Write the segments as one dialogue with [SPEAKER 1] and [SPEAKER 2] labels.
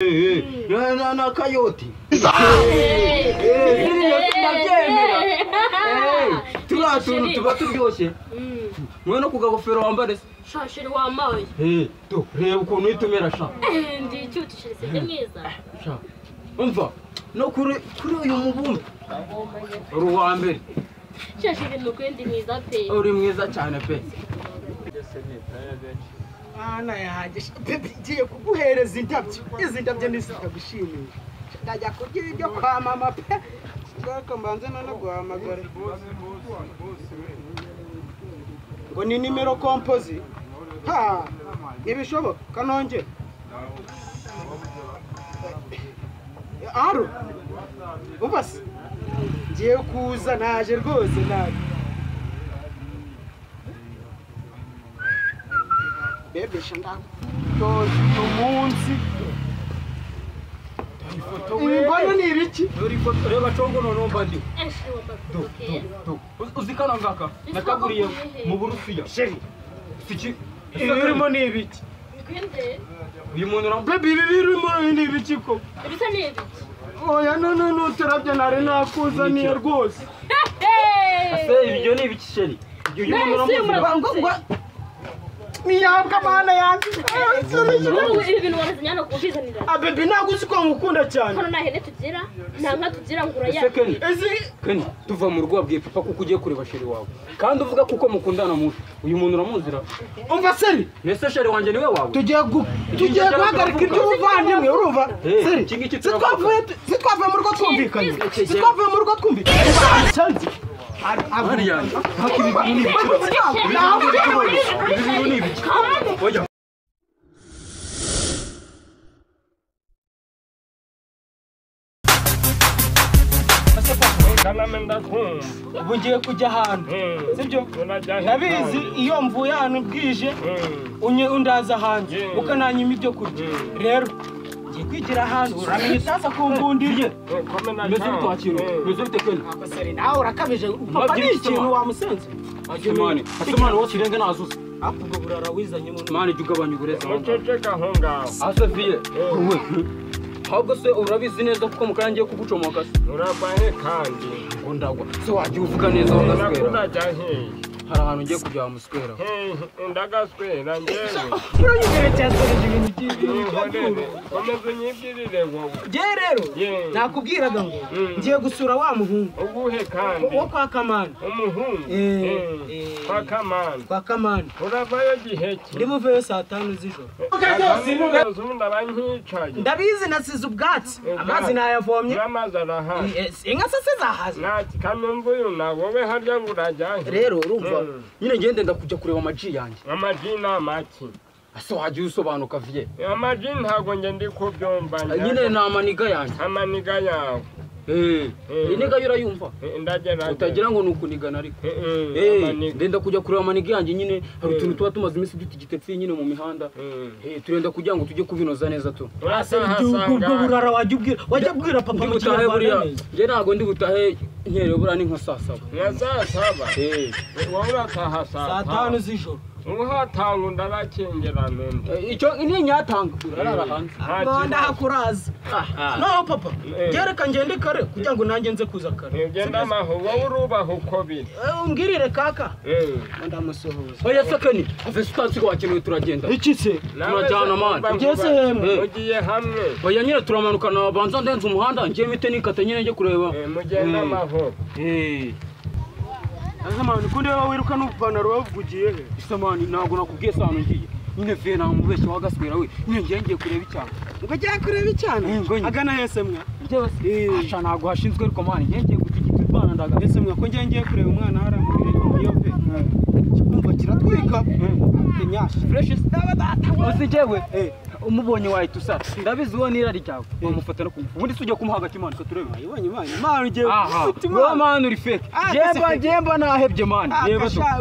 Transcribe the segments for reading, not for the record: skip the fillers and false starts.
[SPEAKER 1] na kayoti. Turatuntu tuba turyoshye. Mwe no kugagofero wambare.
[SPEAKER 2] Shashiri wamaye.
[SPEAKER 1] To reba ukuntu itumera sha.
[SPEAKER 2] Ndi cyutishirize mwiza.
[SPEAKER 1] Sha. Umva no kuri uyu mubumbe. Uruwa mbere.
[SPEAKER 2] Shashiri nukwindi mwiza pe.
[SPEAKER 1] Uri mwiza cyane pe.
[SPEAKER 3] Ana yaje ngiye kuguhereza indabyo. Izi ndabyo ndizitagushimiye. Ndajya kugira ibyo kwa mama pe. Ngaka mbanze none guhamagara. Ngo ni nimero composi. Ha! Ibishoboka kanonge. Aro. Ubase. Ngiye kuza naje rwose naje. Bebe shanda. Umunsi. Ifoto ni ibiki?
[SPEAKER 1] Ifoto reba congo none mbandi. Uzikana ngaka nakaguriye mu Burusiya.
[SPEAKER 3] Sheri.
[SPEAKER 1] Siki.
[SPEAKER 3] Irimo ni ibiki?
[SPEAKER 2] Kwinde.
[SPEAKER 3] Uyu muntu baby birimo ni ibiki ko?
[SPEAKER 2] Ibisa ni ibiki?
[SPEAKER 3] Oya no turabye nare nakuzaniye rwose.
[SPEAKER 1] Ase ibyo ni ibiki Sheri? Uyu muntu
[SPEAKER 3] ngo Miyabwa mana yanjye.
[SPEAKER 2] Ibi bintu warazanyana kubizanira.
[SPEAKER 3] Baby naguzi ko ngukunda cyane.
[SPEAKER 2] Kono nahene tugira, ntanka tugira ngura ya.
[SPEAKER 1] Keni tuva mu rugo abwiye papa kuko ugiye kureba Sheri wawe. Kandi uvuga kuko mukundana mu. Uyu muntu uramuzira.
[SPEAKER 3] Umva Seri.
[SPEAKER 1] Nese Sheri wanje niwe wawe.
[SPEAKER 3] Tugiye guhagarika iby'ubuvandimwe urumva? Seri. Sitwavuye mu rugo twumvikanye. Sitwavuye mu rugo twumvikanye.
[SPEAKER 1] Ari yanjye. Haki ibintu ni ibiki? Ibintu ni ibiki? Oya.
[SPEAKER 3] Ubu ngiye kujya ahantu sibyo nabizi iyo mvuye ahantu bwije undaza hanze ukananyima ibyo kurya rero ngiye kwigira ahantu uramenya itaza kumbundiriye
[SPEAKER 1] Meze bitwakiro. Meze bitekene.
[SPEAKER 3] Seri nawe urakabije papa ni ikintu wamusenze
[SPEAKER 1] Asemani wakirenge nazuze.
[SPEAKER 3] ahubwo burara wizanye mu
[SPEAKER 1] Mani jugabanya uburezi.
[SPEAKER 4] Muceceka aho ngaho.
[SPEAKER 1] Asafiye. Ahubwo se urabizi neza kuko mukangiye kugucomoka se.
[SPEAKER 4] Urabahe kandi.
[SPEAKER 1] Ngo ndagwa. Se wagiye uvuga neza wagaswera.
[SPEAKER 4] Nakudajya he.
[SPEAKER 1] Hari ahantu ngiye kujya wamuswera.
[SPEAKER 4] Ndagaswera njyewe.
[SPEAKER 3] uranyigere cyasoreje ibintu by'ibintu
[SPEAKER 4] Komeza unyibwirire wowe.
[SPEAKER 3] je rero nakubwiraga ngo ngiye gusura wa muhungu
[SPEAKER 4] Uguhe kandi.
[SPEAKER 3] wo kwa Kamana
[SPEAKER 4] Umuhungu. Kwa Kamana.
[SPEAKER 3] kwa Kamana
[SPEAKER 4] Uravayo giheki.
[SPEAKER 3] ndi buveyo saa 5 z'ijoro ndabizi nasize ubwatsi amazi nayavomye
[SPEAKER 4] N'amazi arahari.
[SPEAKER 3] inka se zahaze
[SPEAKER 4] Nati kamemvu uyu na wowe harya ngo urajya he.
[SPEAKER 1] Rero urumva nyine ngende ndakujya kureba amaji yanjye.
[SPEAKER 4] Amaji n'amaki.
[SPEAKER 1] Ase wagiye usobanuka vie.
[SPEAKER 4] Amaji ntago nge ndi kubyumva.
[SPEAKER 1] Nyine na amaniga yanjye.
[SPEAKER 4] Amaniga yawe.
[SPEAKER 1] Iniga yurayumva.
[SPEAKER 4] Ndagera.
[SPEAKER 1] Utagira ngo nukunigana ariko. Ndenda kujya kureba amaniga yanjye nyine hari utuntu tuba tumaze iminsi dutigitepfi nyine mu mihanda. Turenda kugira ngo tujye kubinoza neza tu.
[SPEAKER 3] ubwo burara wajya ubwira papa mu
[SPEAKER 1] Kinyarwanda. Je ntago ndi butahe nkere bura ni nka saa 7.
[SPEAKER 4] Nka saa 7. Wowe urataha
[SPEAKER 3] saa 5 z'ijoro
[SPEAKER 4] uhatanga ndabakengera nende.
[SPEAKER 1] Icyo ni nyatanga urara hanze.
[SPEAKER 3] Nonda hakuraza. No papa gereka ngende kare kugira ngo nanjye nze kuza kare.
[SPEAKER 4] Ngenda maho wowe urubaho uko biri.
[SPEAKER 3] Umbwirire kaka. Ndamusohoza.
[SPEAKER 1] Oya sekeni ave sutansi ko wakenewe turagenda.
[SPEAKER 3] Iki se?
[SPEAKER 1] Turajyana man.
[SPEAKER 3] Ugeze hemwe.
[SPEAKER 4] Mugiye hamwe.
[SPEAKER 1] Oya nyine turamanukana banza ndenze umuhanda ngiye mite nikata nyine nje kureba.
[SPEAKER 4] Mugenda maho.
[SPEAKER 3] Azamani kunde wowe wiruka n'upantaro wavugiye he?
[SPEAKER 1] Isamani ntago nakubwiye sano ngiye. Nyine vie na mubeshye wagaswera we. Nyine ngiye kureba icyana.
[SPEAKER 3] Ugagiye kureba icyana? Agana hese mwa.
[SPEAKER 1] Njyewe asha ntago hashinzwe ariko mani ngiye gutigita ibana ndaga.
[SPEAKER 3] Hese mwa ko ngiye kureba umwana haramubire iyo pe. Kumva kiratwika. Kenyasha.
[SPEAKER 1] Fresh staba data. Usijewe umubonye wahita usa. Ndabizi uwo nirari cyawe. Bamufata no kumva. Ubundi sujya kumuha agatimana katurebe.
[SPEAKER 3] Ayibonye mani. Mani ugiye
[SPEAKER 1] Ngo mani uri fake. Jemba nahebye mani.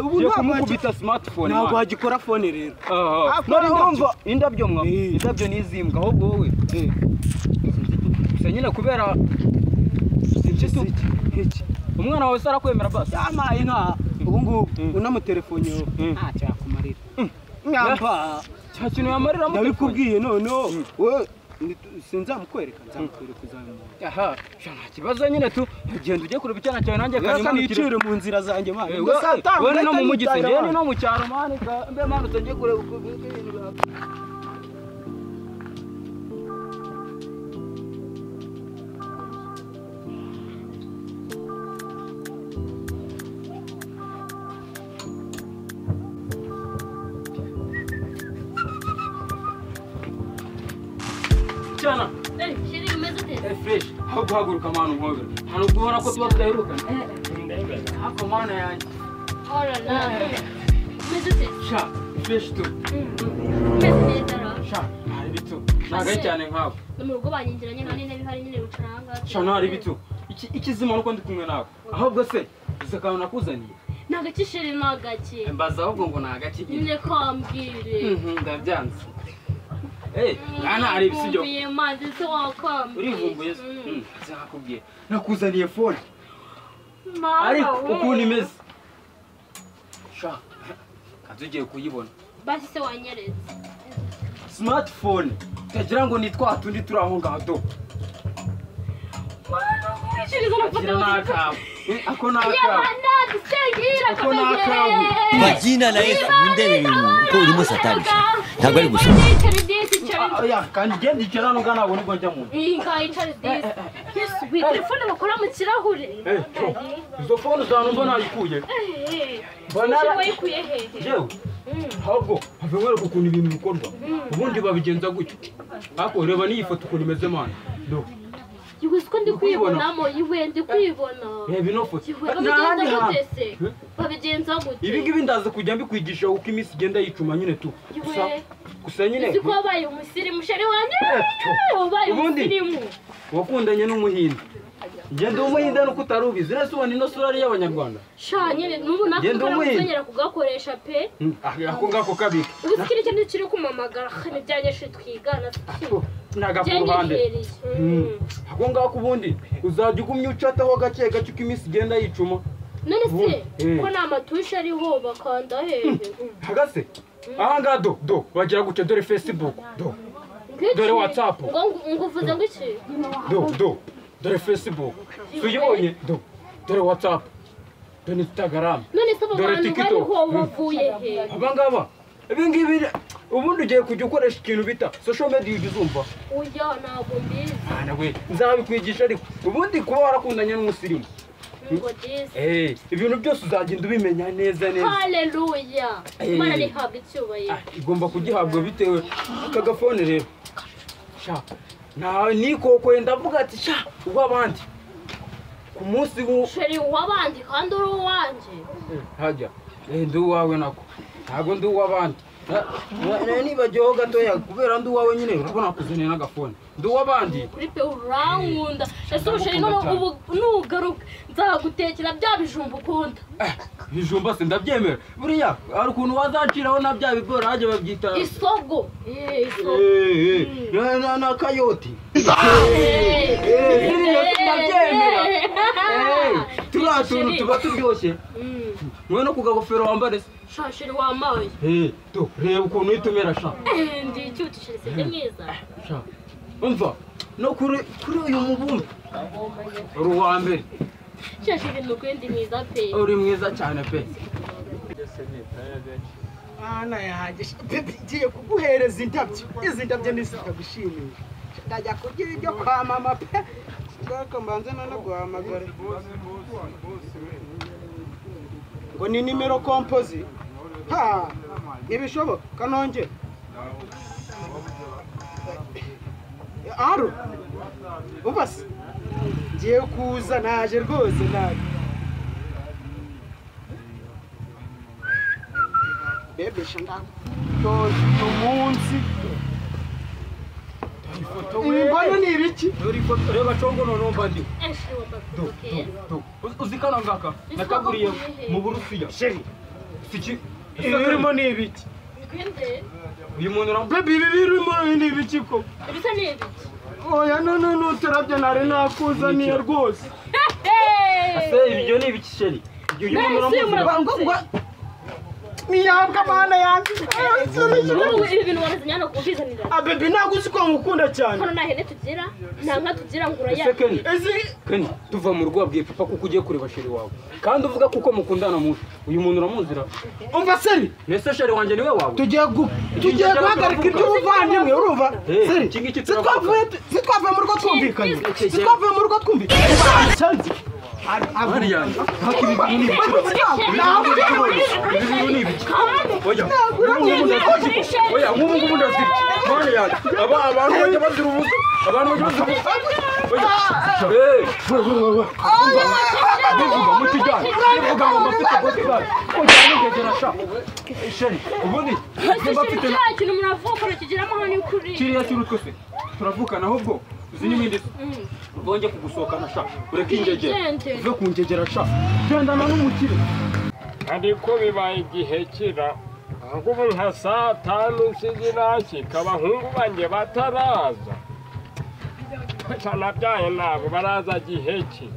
[SPEAKER 1] Ubu kumukubita smartphone.
[SPEAKER 3] Ntabwo hagikora phone rero.
[SPEAKER 1] Urumva indabyo mwa. Indabyo nizimbwa ahubwo wowe. Nyine kubera sinjye iki. Umwana wawe sarakwemera basi.
[SPEAKER 3] Yamaye nka ubu ngubu unamutelefone ntacyo yakumarira. Nyamba
[SPEAKER 1] cya kintu yamarira
[SPEAKER 3] ndabikubwiye noneho we sinzamukwereka uzabimubona.
[SPEAKER 1] aha nta kibazo nyine tu ugenda ujye kureba icyana cyawe nanjye
[SPEAKER 3] nicire mu nzira zanjye mani.
[SPEAKER 1] we no mu mujyi se njyewe no mu cyaro mani mbe mani utajye kureba uko ibintu bihagaze. Cyana
[SPEAKER 2] sheri umeze ute
[SPEAKER 1] fresh aho guhaguruka mani nkobera hano ubona ko tuba tudaherukana hako mana yanjye
[SPEAKER 2] orana umeze ute
[SPEAKER 1] sha fresh tu
[SPEAKER 2] umeze neza ra
[SPEAKER 1] sha hari bitu ntago cyane nkawe
[SPEAKER 2] no mu rugo banyingiranye nka n'intebe ihari nyine rucaranga
[SPEAKER 1] sha ntari bitu ikizima nuko ndi kumwe nawe ahubwo se izo kantu nakuzaniye
[SPEAKER 2] nagaki sheri nagaki
[SPEAKER 1] mbaza ahubwo ngo nagaki
[SPEAKER 2] nyine kambwire
[SPEAKER 1] ndabyanze Ana hari ibisibyo. Urivumbuye. Zakubwiye. Nakuzaniye phone. Ariko ukuntu imeze. Sha. Kazugiye kuyibona.
[SPEAKER 2] Basi se wanyeretse.
[SPEAKER 1] Smartphone. Tagira ngo nitwa tundi turi aho ngaho. Ako naka.
[SPEAKER 5] Kwa jina la Yesu mundebe bintu uko urimo satani. Ntabwo ari gusoma.
[SPEAKER 1] Oya kandi genda icara no gana abone gonja mu.
[SPEAKER 2] Inga icara this. Yes, we telefone bakora mu kirahure.
[SPEAKER 1] Izo phone zanu mbona ayikuye.
[SPEAKER 2] Bonara wayikuye hehe?
[SPEAKER 1] Jewe. Ahubwo havengere ukuntu ibintu bikorwa. Ubundi babigenza gutyo. Ako reba ni ifoto ukuntu imeze mana. Do.
[SPEAKER 2] Yiwe siko ndi kwibonamo, yiwe ndi kwibona.
[SPEAKER 1] Bino foto.
[SPEAKER 2] Babigenza gute?
[SPEAKER 1] Ibi ngibi ndaza kujya mbikwigisha uko iminsi igenda yicuma nyine tu. Gusa nyine.
[SPEAKER 2] Siko wabaye umusirimu sheri wanjye. Wabaye umusirimu.
[SPEAKER 1] Wakundanye n'umuhinde. Ngende umuhinde nuko utarubizi. Nese ubona ino sura ari y'abanyarwanda.
[SPEAKER 2] Sha nyine nubu nakora kuzongera kugakoresha pe.
[SPEAKER 1] Ako ngako kabika.
[SPEAKER 2] Ubusikiri cyane kiri kumamagara khane byanyeshe twigana.
[SPEAKER 1] Naga ku ruhande. Ako ngako ubundi uzajya ugumye ucataho gake gake uko iminsi igenda yicuma.
[SPEAKER 2] None se ko n'amatushe ariho bakanda hehe.
[SPEAKER 1] Hagase. Aha ngado do bagira gutya dore Facebook do. Dore WhatsApp.
[SPEAKER 2] Ngo uvuze ngo iki?
[SPEAKER 1] Dore Facebook. Tuyibonye do. Dore WhatsApp. Dore Instagram.
[SPEAKER 2] None se abantu bariho bavuye he?
[SPEAKER 1] Abangaba. Ibingibi ubundi ugiye kujya ukoresha ikintu bita social media uzumva.
[SPEAKER 2] Ujya ntabwo mbizi.
[SPEAKER 1] Nawe nzabikwigisha ariko ubundi kuba warakundanye n'umusirimu. Ibintu byose uzagenda ubimenya neza neza.
[SPEAKER 2] Haleluya. Imana nihabwa icyubahiro.
[SPEAKER 1] Igomba kugihabwa bitewe aka gafone rero. Sha. Na niko kwenda avuga ati sha ubabandi. Ku munsi
[SPEAKER 2] sheri wabandi kandi uri wanje.
[SPEAKER 1] Hajya. Ndi wawe nako. Ntago ndi wabandi. Niba jyo gatoya kubera ndi wawe nyine urabona kuzene n'agafone. Ndi wabandi.
[SPEAKER 2] Kuri pe urankunda. Ese sheri no nugaruka nzagutekera bya bijumba ukunda.
[SPEAKER 1] Bijumba se ndabyemera. Buriya ari ukuntu wazaciraho na bya bigori haje babyita
[SPEAKER 2] isogo.
[SPEAKER 1] Na kayoti. Turatuntu tuba turyoshye. Mwe no kugagofero wambare se.
[SPEAKER 2] Shashiri wamaye.
[SPEAKER 1] To reba ukuntu itumera sha.
[SPEAKER 2] Ndi cyutishire se mwiza.
[SPEAKER 1] Sha. Umva no kuri uyu mubumbe. Uru wa mbere.
[SPEAKER 2] Shashiri nukwendi mwiza pe.
[SPEAKER 1] Uri mwiza cyane pe.
[SPEAKER 3] Ana yaje ngiye kuguhereza indabyo. Izi ndabyo nisikagushimira. Ndajya kugira ibyo kwa mama pe. Ngaka mbanze no guhamagara. Ngo ni nimero composite. Ha! Ibishoboka kanonge. Aro. Ubase. Ngiye kuza naje rwose naje. Bebe shanda. Umunsi. Ifoto ni ibiki?
[SPEAKER 1] Dore ifoto reba congo nono mbandi. Uzikana ngaka nakaguriye mu Burusiya.
[SPEAKER 3] Sheri.
[SPEAKER 1] Siki.
[SPEAKER 3] Irimo ni ibiki?
[SPEAKER 2] Kwende.
[SPEAKER 1] Uyu muntu rambe
[SPEAKER 3] Bebe birimo ni ibiki ko?
[SPEAKER 2] Bisa ni ibiki?
[SPEAKER 3] Oya no turabye nare nakuzaniye rwose.
[SPEAKER 1] Ase ibyo ni ibiki sheri? Uyu muntu rambe
[SPEAKER 3] niyambwa mana yanjye
[SPEAKER 2] ibi bintu warazanye no kubizanira
[SPEAKER 3] abebe ntabwo uzi ko mukunda cyane
[SPEAKER 2] hano nta hene tugira nta nka tugira ngo uraya
[SPEAKER 1] Keni tuva mu rugo wabwiye papa kuko ugiye kureba sheri wawe kandi uvuga kuko mukundana mushi uyu muntu uramuzira
[SPEAKER 3] umva seri
[SPEAKER 1] nese sheri wanjye niwe wawe
[SPEAKER 3] tugiye guhagarika iby'ubuvandimwe urumva seri sitwavuye mu rugo twumvikanye sitwavuye mu rugo twumvikanye
[SPEAKER 1] oya nk'ubu ngubu ndazira mwana yanjye abantu bajya bazira ubusa abantu bajya bazira bivuga mu kijyanye bivuga ngo mafite bodyguard ujyanye ngegera sha sheri ubundi nimba mfite
[SPEAKER 2] ikintu muravukana kigira amahane y'ukuri
[SPEAKER 1] kiriya cy'urutwe se turavukana ahubwo uzi n'ibindi bonge kugusohokana sha ureke ingegera uve ku ngegera sha gendana n'umukire
[SPEAKER 4] ariko bibaye igihe kira ahubwo nka saa 5 z'irashika abahungu banjye bataraza nabyaye nabo baraza gihe ki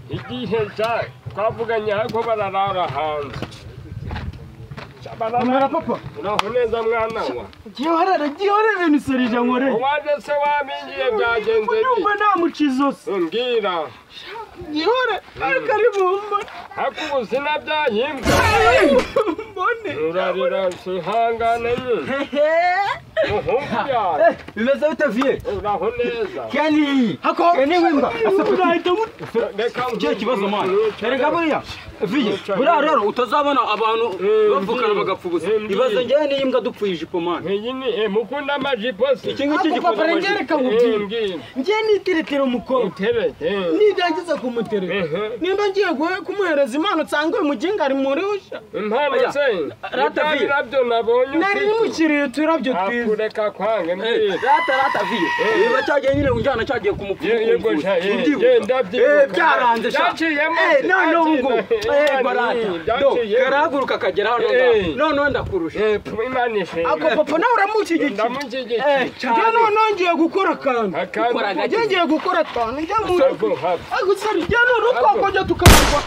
[SPEAKER 4] igihe twavuganye ariko bararara hanze
[SPEAKER 3] Amara papa
[SPEAKER 4] uraho neza mwana wa
[SPEAKER 3] gihorere ibintu serije nkore
[SPEAKER 4] waje se wamingiye byagenze
[SPEAKER 3] numva namucizo se
[SPEAKER 4] mbwira
[SPEAKER 3] gihore ariko ari bumba
[SPEAKER 4] hakubuzi nabyahimbwa
[SPEAKER 3] mbone
[SPEAKER 4] urarira sihangane nyine
[SPEAKER 1] bimeze bite vie
[SPEAKER 4] uraho neza
[SPEAKER 1] Keni Keni wimba
[SPEAKER 4] reka
[SPEAKER 1] ugiye kibazo mwana erega buriya vie buriya rero utazabona abantu bavukana bagapfubuza ibaze njyewe n'imbwa dupfuye ijipo mwana
[SPEAKER 4] iyi ni mukunda amajipo se
[SPEAKER 1] iki ngiki
[SPEAKER 3] gikoze amajipo njye niteretera umukobwa nidangiza kumutereka nimba ngiye kumuhereza impano nsanga uyu muginga ari muri usha
[SPEAKER 4] impano se
[SPEAKER 1] rata vie
[SPEAKER 4] nabyo nabonye
[SPEAKER 3] nari nimukiriye uturabyo twiza
[SPEAKER 4] kureka kwange
[SPEAKER 1] rata vie niba cyagiye nyine unjyana cyagiye
[SPEAKER 4] yego
[SPEAKER 1] byaranze sha none ubu karahaguruka akagera hano none ndakurusha
[SPEAKER 3] ako papa nawe uramushyigikiye none ngiye gukora akantu ngiye gukora akantu njya mu rugo njya none twakongera tukabarwa